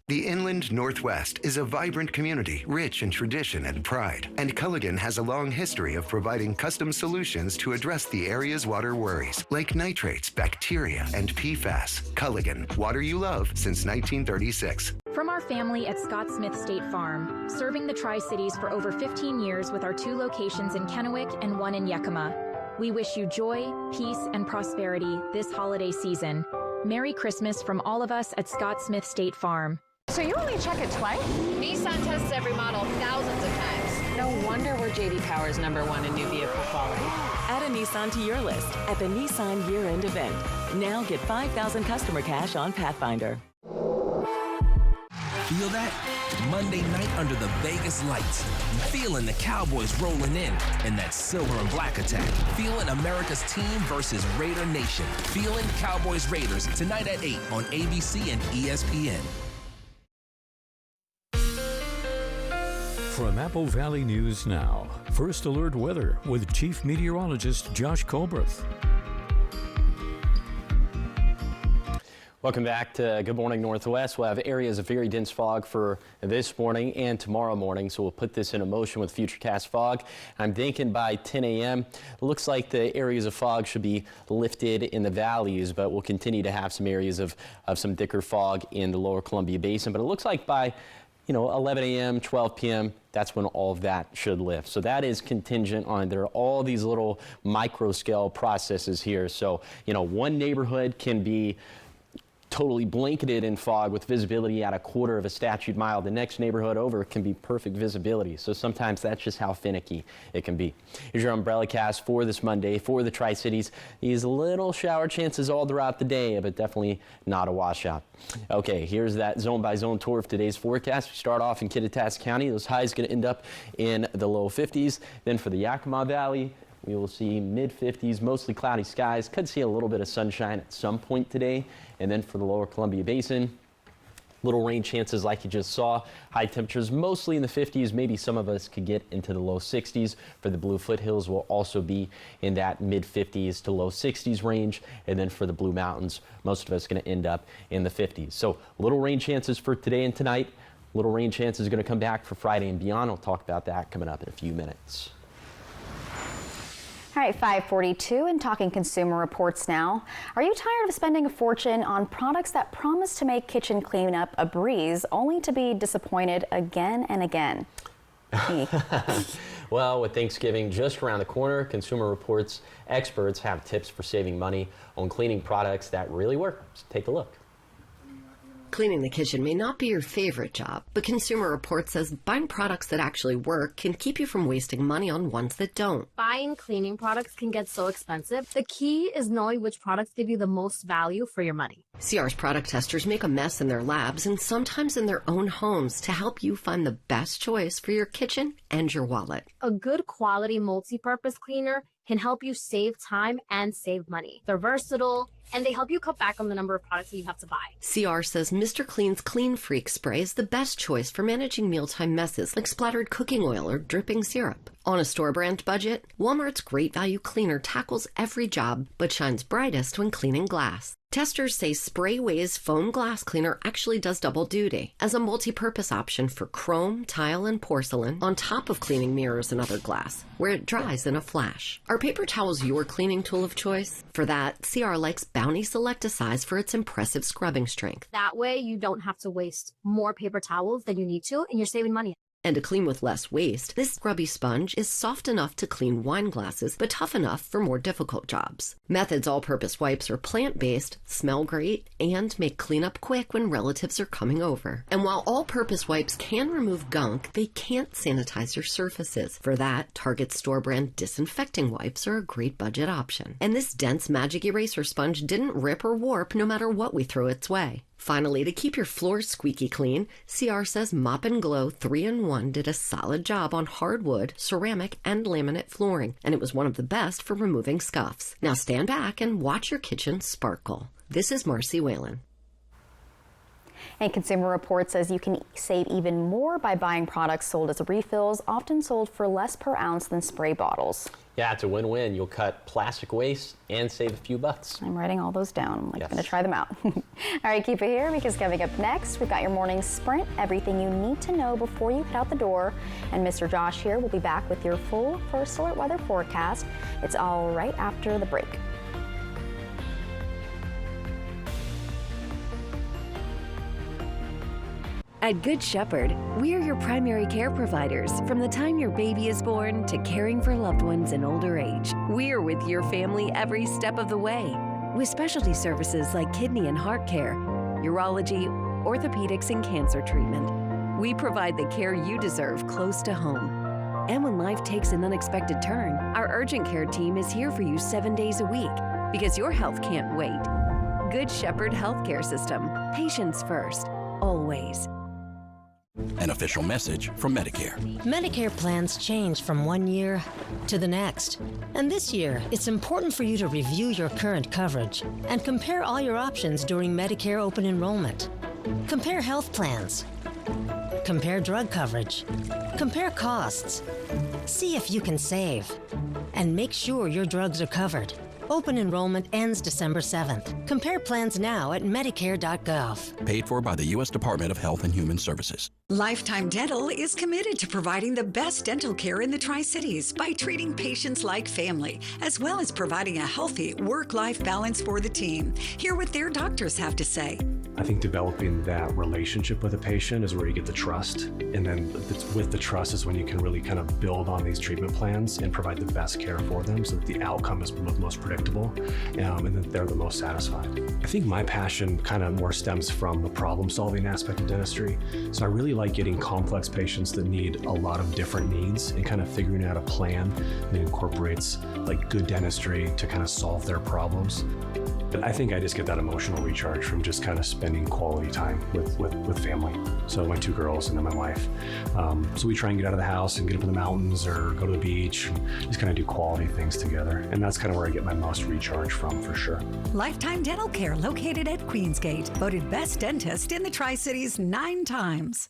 The Inland Northwest is a vibrant community, rich in tradition and pride. And Culligan has a long history of providing custom solutions to address the area's water worries, like nitrates, bacteria, and PFAS. Culligan, water you love since 1936. From our family at Scott Smith State Farm, serving the Tri-Cities for over 15 years with our 2 locations in Kennewick and 1 in Yakima. We wish you joy, peace, and prosperity this holiday season. Merry Christmas from all of us at Scott Smith State Farm. So you only check it twice? Nissan tests every model thousands of times. No wonder we're J.D. Power's #1 in new vehicle quality. Add a Nissan to your list at the Nissan year-end event. Now get 5,000 customer cash on Pathfinder. Feel that? Monday night under the Vegas lights. Feeling the Cowboys rolling in and that silver and black attack. Feeling America's team versus Raider Nation. Feeling Cowboys Raiders tonight at 8 on ABC and ESPN. From Apple Valley News Now, First Alert Weather with Chief Meteorologist Josh Colbreth. Welcome back to Good Morning Northwest. We'll have areas of very dense fog for this morning and tomorrow morning, so we'll put this into motion with Futurecast fog. I'm thinking by 10 a.m. it looks like the areas of fog should be lifted in the valleys, but we'll continue to have some areas of some thicker fog in the lower Columbia Basin. But it looks like by 11 a.m., 12 p.m., that's when all of that should lift. So that is contingent on, there are all these little micro scale processes here. So, one neighborhood can be totally blanketed in fog with visibility at 1/4 of a statute mile. The next neighborhood over can be perfect visibility. So sometimes that's just how finicky it can be. Here's your umbrella cast for this Monday for the Tri-Cities. These little shower chances all throughout the day, but definitely not a washout. Okay, here's that zone by zone tour of today's forecast. We start off in Kittitas County. Those highs going to end up in the low 50s. Then for the Yakima Valley, we will see mid-50s, mostly cloudy skies. Could see a little bit of sunshine at some point today. And then for the lower Columbia Basin, little rain chances like you just saw. High temperatures mostly in the 50s. Maybe some of us could get into the low 60s. For the Blue Foothills, will also be in that mid-50s to low 60s range. And then for the Blue Mountains, most of us going to end up in the 50s. So little rain chances for today and tonight. Little rain chances going to come back for Friday and beyond. We'll talk about that coming up in a few minutes. All right, 5:42 and talking Consumer Reports now. Are you tired of spending a fortune on products that promise to make kitchen cleanup a breeze, only to be disappointed again and again? Well, with Thanksgiving just around the corner, Consumer Reports experts have tips for saving money on cleaning products that really work. So take a look. Cleaning the kitchen may not be your favorite job, but Consumer Reports says buying products that actually work can keep you from wasting money on ones that don't. Buying cleaning products can get so expensive. The key is knowing which products give you the most value for your money. CR's product testers make a mess in their labs and sometimes in their own homes to help you find the best choice for your kitchen and your wallet. A good quality multi-purpose cleaner can help you save time and save money. They're versatile, and they help you cut back on the number of products that you have to buy. CR says Mr. Clean's Clean Freak spray is the best choice for managing mealtime messes like splattered cooking oil or dripping syrup. On a store brand budget, Walmart's Great Value Cleaner tackles every job but shines brightest when cleaning glass. Testers say Sprayway's foam glass cleaner actually does double duty as a multi-purpose option for chrome, tile, and porcelain on top of cleaning mirrors and other glass, where it dries in a flash. Are paper towels your cleaning tool of choice? For that, CR likes Bounty Selecticize for its impressive scrubbing strength. That way, you don't have to waste more paper towels than you need to, and you're saving money. And to clean with less waste, this scrubby sponge is soft enough to clean wine glasses, but tough enough for more difficult jobs. Method's all-purpose wipes are plant-based, smell great, and make cleanup quick when relatives are coming over. And while all-purpose wipes can remove gunk, they can't sanitize your surfaces. For that, Target's store-brand disinfecting wipes are a great budget option. And this dense magic eraser sponge didn't rip or warp no matter what we throw its way. Finally, to keep your floors squeaky clean, CR says Mop & Glow 3-in-1 did a solid job on hardwood, ceramic, and laminate flooring, and it was one of the best for removing scuffs. Now stand back and watch your kitchen sparkle. This is Marcy Whalen. And Consumer Reports says you can save even more by buying products sold as refills, often sold for less per ounce than spray bottles. Yeah, it's a win-win. You'll cut plastic waste and save a few bucks. I'm writing all those down. I'm going to try them out. All right, keep it here because coming up next, we've got your morning sprint, everything you need to know before you head out the door. And Mr. Josh here will be back with your full First Alert weather forecast. It's all right after the break. At Good Shepherd, we're your primary care providers from the time your baby is born to caring for loved ones in older age. We're with your family every step of the way. With specialty services like kidney and heart care, urology, orthopedics, and cancer treatment, we provide the care you deserve close to home. And when life takes an unexpected turn, our urgent care team is here for you 7 days a week because your health can't wait. Good Shepherd Healthcare System. Patients first, always. An official message from Medicare. Medicare plans change from one year to the next. And this year, it's important for you to review your current coverage and compare all your options during Medicare open enrollment. Compare health plans. Compare drug coverage. Compare costs. See if you can save. And make sure your drugs are covered. Open enrollment ends December 7th. Compare plans now at Medicare.gov. Paid for by the U.S. Department of Health and Human Services. Lifetime Dental is committed to providing the best dental care in the Tri-Cities by treating patients like family, as well as providing a healthy work-life balance for the team. Hear what their doctors have to say. I think developing that relationship with a patient is where you get the trust. And then with the trust is when you can really kind of build on these treatment plans and provide the best care for them so that the outcome is most predictable and that they're the most satisfied. I think my passion kind of more stems from the problem-solving aspect of dentistry. So I really like getting complex patients that need a lot of different needs and kind of figuring out a plan that incorporates like good dentistry to kind of solve their problems. I think I just get that emotional recharge from just kind of spending quality time with family. So my 2 girls and then my wife. So we try and get out of the house and get up in the mountains or go to the beach and just kind of do quality things together. And that's kind of where I get my most recharge from, for sure. Lifetime Dental Care, located at Queensgate, voted best dentist in the Tri-Cities 9 times.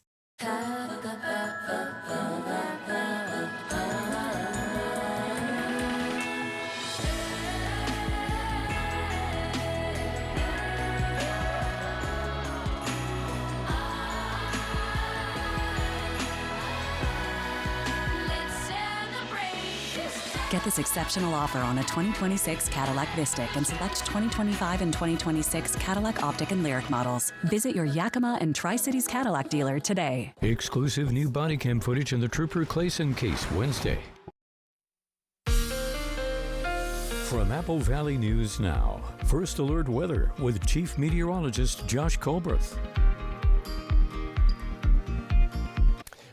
Get this exceptional offer on a 2026 Cadillac Vistic and select 2025 and 2026 Cadillac Optic and Lyric models. Visit your Yakima and Tri-Cities Cadillac dealer today. Exclusive new body cam footage in the Trooper Clayson case Wednesday. From Apple Valley News Now, First Alert Weather with Chief Meteorologist Josh Colbreth.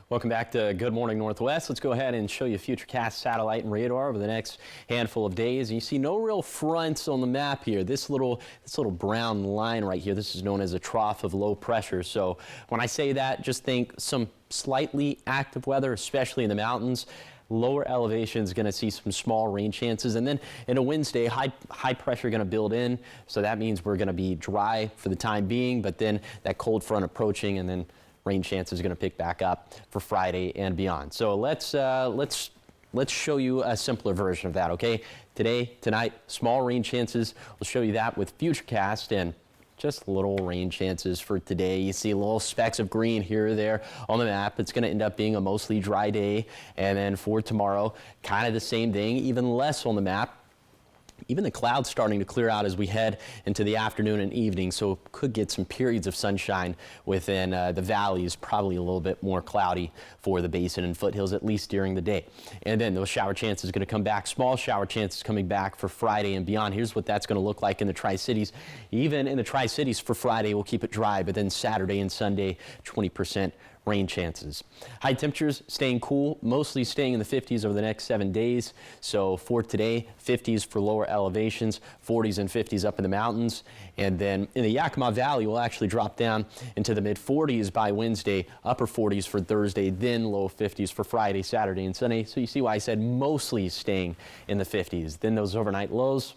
Welcome back to Good Morning Northwest. Let's go ahead and show you Futurecast satellite and radar over the next handful of days. And you see no real fronts on the map here. This little brown line right here, this is known as a trough of low pressure. So when I say that, just think some slightly active weather, especially in the mountains. Lower elevation is going to see some small rain chances. And then in a Wednesday, high pressure going to build in. So that means we're going to be dry for the time being, but then that cold front approaching and then rain chances are going to pick back up for Friday and beyond. So let's show you a simpler version of that, okay? Today, tonight, small rain chances. We'll show you that with Futurecast and just little rain chances for today. You see little specks of green here or there on the map. It's going to end up being a mostly dry day. And then for tomorrow, kind of the same thing, even less on the map. Even the clouds starting to clear out as we head into the afternoon and evening, so could get some periods of sunshine within the valleys, probably a little bit more cloudy for the basin and foothills, at least during the day. And then those shower chances are going to come back, small shower chances coming back for Friday and beyond. Here's what that's going to look like in the Tri-Cities. Even in the Tri-Cities for Friday, we'll keep it dry, but then Saturday and Sunday, 20% rain chances. High temperatures staying cool, mostly staying in the 50s over the next 7 days. So for today, 50s for lower elevations, 40s and 50s up in the mountains. And then in the Yakima Valley, we'll actually drop down into the mid 40s by Wednesday, upper 40s for Thursday, then low 50s for Friday, Saturday, and Sunday. So you see why I said mostly staying in the 50s. Then those overnight lows,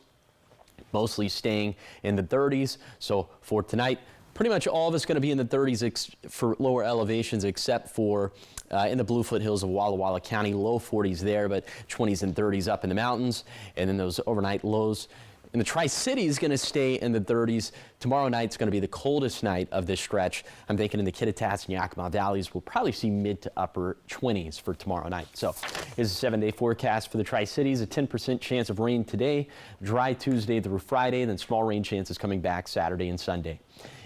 mostly staying in the 30s. So for tonight, pretty much all of it's going to be in the 30s for lower elevations, except for in the Blue Foothills of Walla Walla County, low 40s there, but 20s and 30s up in the mountains. And then those overnight lows in the Tri-Cities is going to stay in the 30s. Tomorrow night's going to be the coldest night of this stretch. I'm thinking in the Kittitas and Yakima Valleys, we'll probably see mid to upper 20s for tomorrow night. So here's a 7-day forecast for the Tri-Cities. A 10% chance of rain today, dry Tuesday through Friday, then small rain chances coming back Saturday and Sunday.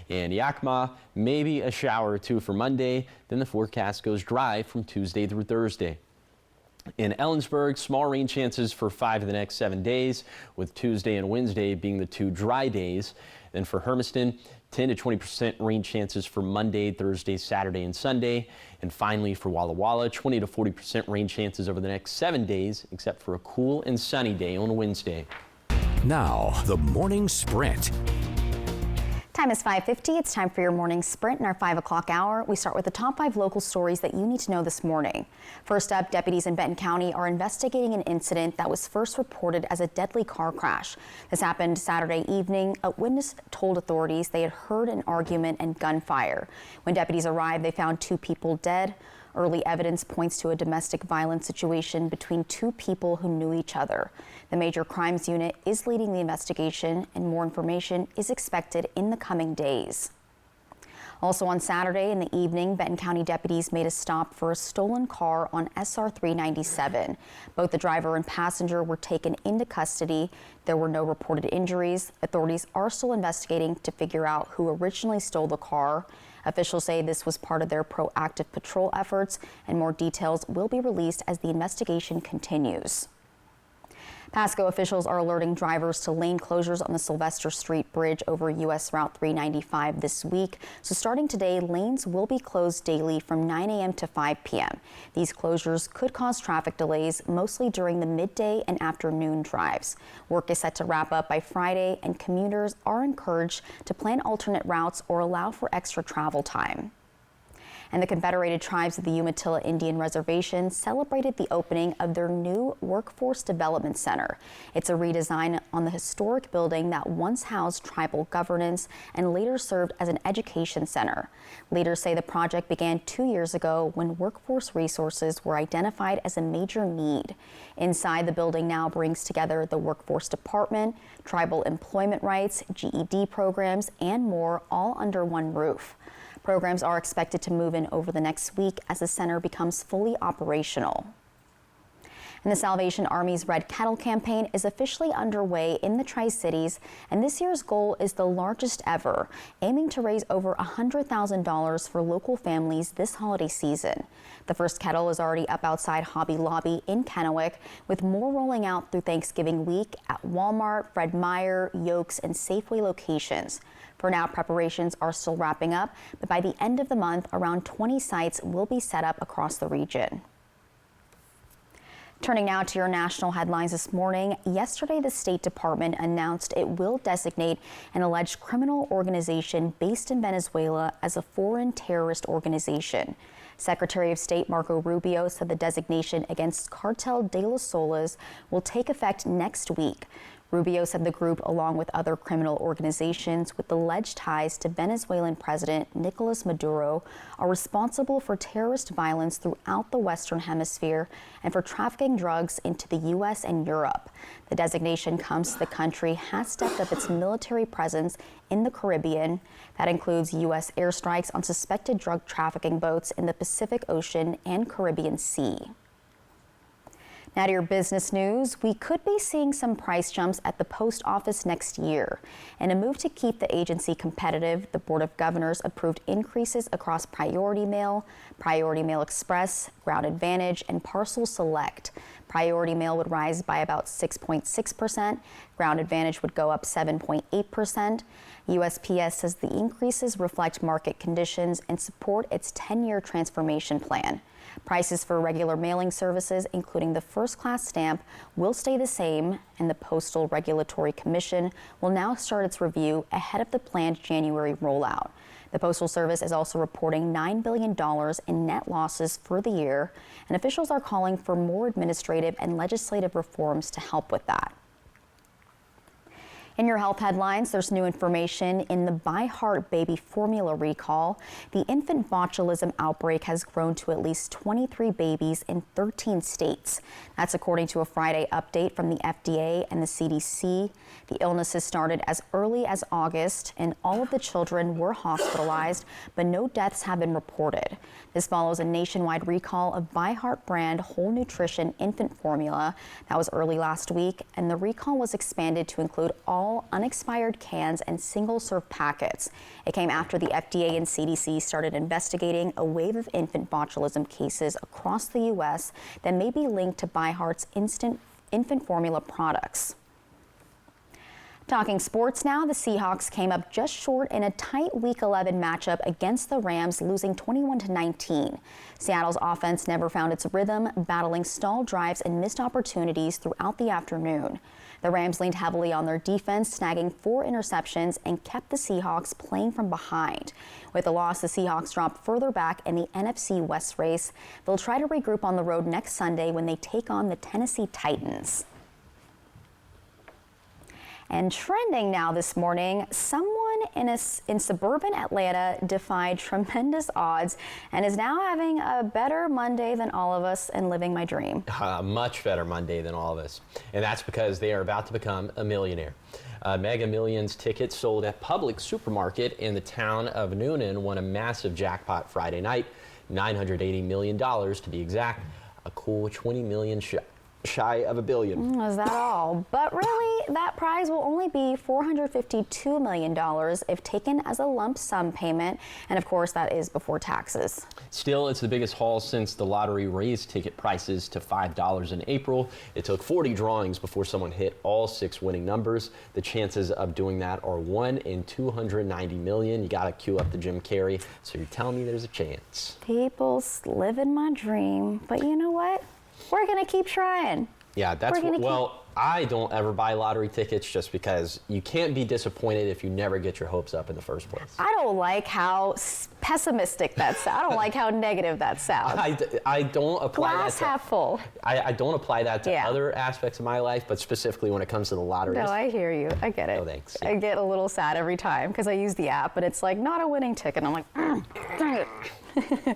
In Yakima, maybe a shower or two for Monday. Then the forecast goes dry from Tuesday through Thursday. In Ellensburg, small rain chances for 5 of the next 7 days, with Tuesday and Wednesday being the 2 dry days. Then for Hermiston, 10 to 20% rain chances for Monday, Thursday, Saturday, and Sunday. And finally for Walla Walla, 20 to 40% rain chances over the next 7 days, except for a cool and sunny day on Wednesday. Now, the morning sprint. Time is 5:50. It's time for your morning sprint in our 5 o'clock hour. We start with the top 5 local stories that you need to know this morning. First up, deputies in Benton County are investigating an incident that was first reported as a deadly car crash. This happened Saturday evening. A witness told authorities they had heard an argument and gunfire. When deputies arrived, they found 2 people dead. Early evidence points to a domestic violence situation between 2 people who knew each other. The Major Crimes Unit is leading the investigation, and more information is expected in the coming days. Also on Saturday in the evening, Benton County deputies made a stop for a stolen car on SR 397. Both the driver and passenger were taken into custody. There were no reported injuries. Authorities are still investigating to figure out who originally stole the car. Officials say this was part of their proactive patrol efforts, and more details will be released as the investigation continues. Pasco officials are alerting drivers to lane closures on the Sylvester Street Bridge over U.S. Route 395 this week. So starting today, lanes will be closed daily from 9 a.m. to 5 p.m. These closures could cause traffic delays, mostly during the midday and afternoon drives. Work is set to wrap up by Friday, and commuters are encouraged to plan alternate routes or allow for extra travel time. And the Confederated Tribes of the Umatilla Indian Reservation celebrated the opening of their new Workforce Development Center. It's a redesign on the historic building that once housed tribal governance and later served as an education center. Leaders say the project began 2 years ago when workforce resources were identified as a major need. Inside, the building now brings together the Workforce Department, tribal employment rights, GED programs, and more, all under one roof. Programs are expected to move in over the next week as the center becomes fully operational. And the Salvation Army's Red Kettle campaign is officially underway in the Tri-Cities, and this year's goal is the largest ever, aiming to raise over $100,000 for local families this holiday season. The first kettle is already up outside Hobby Lobby in Kennewick, with more rolling out through Thanksgiving week at Walmart, Fred Meyer, Yokes, and Safeway locations. For now, preparations are still wrapping up, but by the end of the month, around 20 sites will be set up across the region. Turning now to your national headlines this morning. Yesterday, the State Department announced it will designate an alleged criminal organization based in Venezuela as a foreign terrorist organization. Secretary of State Marco Rubio said the designation against Cartel de los Soles will take effect next week. Rubio said the group, along with other criminal organizations with alleged ties to Venezuelan President Nicolas Maduro, are responsible for terrorist violence throughout the Western Hemisphere and for trafficking drugs into the U.S. and Europe. The designation comes as the country has stepped up its military presence in the Caribbean. That includes U.S. airstrikes on suspected drug trafficking boats in the Pacific Ocean and Caribbean Sea. Now to your business news. We could be seeing some price jumps at the post office next year. In a move to keep the agency competitive, the Board of Governors approved increases across Priority Mail, Priority Mail Express, Ground Advantage, and Parcel Select. Priority Mail would rise by about 6.6%. Ground Advantage would go up 7.8%. USPS says the increases reflect market conditions and support its 10-year transformation plan. Prices for regular mailing services, including the first-class stamp, will stay the same, and the Postal Regulatory Commission will now start its review ahead of the planned January rollout. The Postal Service is also reporting $9 billion in net losses for the year, and officials are calling for more administrative and legislative reforms to help with that. In your health headlines, there's new information in the ByHeart baby formula recall. The infant botulism outbreak has grown to at least 23 babies in 13 states. That's according to a Friday update from the FDA and the CDC. The illness has started as early as August, and all of the children were hospitalized, but no deaths have been reported. This follows a nationwide recall of ByHeart brand whole nutrition infant formula that was early last week, and the recall was expanded to include all all unexpired cans and single-serve packets. It came after the FDA and CDC started investigating a wave of infant botulism cases across the U.S. that may be linked to ByHeart's infant formula products. Talking sports now, the Seahawks came up just short in a tight Week 11 matchup against the Rams, losing 21-19. Seattle's offense never found its rhythm, battling stalled drives and missed opportunities throughout the afternoon. The Rams leaned heavily on their defense, snagging 4 interceptions and kept the Seahawks playing from behind. With the loss, the Seahawks dropped further back in the NFC West race. They'll try to regroup on the road next Sunday when they take on the Tennessee Titans. And trending now this morning, someone in suburban Atlanta defied tremendous odds and is now having a better Monday than all of us and living my dream. A much better Monday than all of us. And that's because they are about to become a millionaire. Mega Millions tickets sold at Publix supermarket in the town of Newnan won a massive jackpot Friday night, $980 million to be exact, a cool 20 million shy of $1 billion. Is that all? But really, that prize will only be $452 million if taken as a lump sum payment. And of course, that is before taxes. Still, it's the biggest haul since the lottery raised ticket prices to $5 in April. It took 40 drawings before someone hit all 6 winning numbers. The chances of doing that are 1 in 290 million. You got to queue up the Jim Carrey. So you're telling me there's a chance. People living my dream. But you know what? We're going to keep trying. Yeah, that's well, I don't ever buy lottery tickets just because you can't be disappointed if you never get your hopes up in the first place. I don't like how pessimistic that sounds. I don't like how negative that sounds. I don't apply Glass that to, half full. I don't apply that to other aspects of my life, but specifically when it comes to the lottery. No, I hear you. I get it. Oh, thanks. I get a little sad every time because I use the app, but it's like not a winning ticket. I'm like, dang it.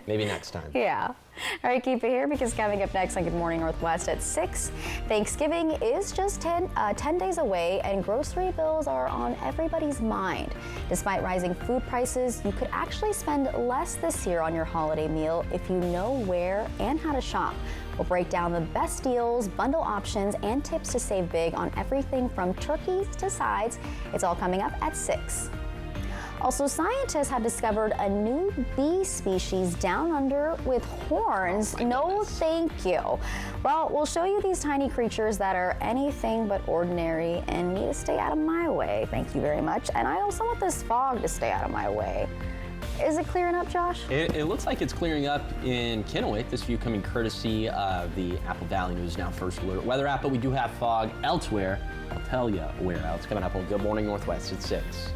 Maybe next time. Yeah. All right, keep it here because coming up next on Good Morning Northwest at 6, Thanksgiving is just 10 days away and grocery bills are on everybody's mind. Despite rising food prices, you could actually spend less this year on your holiday meal if you know where and how to shop. We'll break down the best deals, bundle options, and tips to save big on everything from turkeys to sides. It's all coming up at 6. Also, scientists have discovered a new bee species down under with horns. No, thank you. Well, we'll show you these tiny creatures that are anything but ordinary and need to stay out of my way. Thank you very much. And I also want this fog to stay out of my way. Is it clearing up, Josh? It looks like it's clearing up in Kennewick. This view coming courtesy of the Apple Valley News Now First Alert weather app, but we do have fog elsewhere. I'll tell you where else. Coming up on Good Morning Northwest at 6.